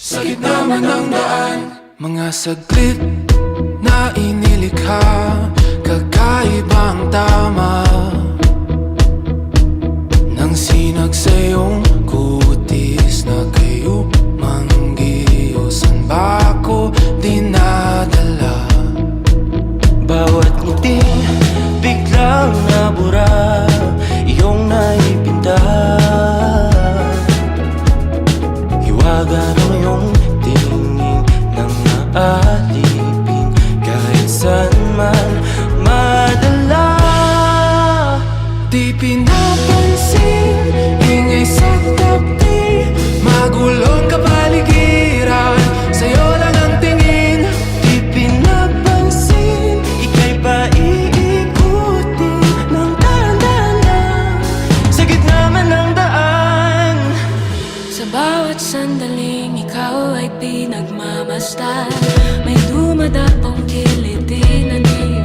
Sa gitna man ng daan, mga saglit na inilikha, kakaibang tama nang sinag sa iyong kutis na kayo manggiyosan ba ako dinadala? Bawat ngiting biglang nabura, iyong naipinta. Hiwaga ng iyong tingin nang naalipin, kahit saan man madala. Di pinapansin, ingay sa tabi, magulong kapaligiran, sa'yo lang ang tingin. Di pinapansin, ika'y paiikutin ng dahan-dahan lang, sa gitna man ng daan. Sa bawat sandaling ikaw ay pinagmamasdan, may dumadapong kiliti na di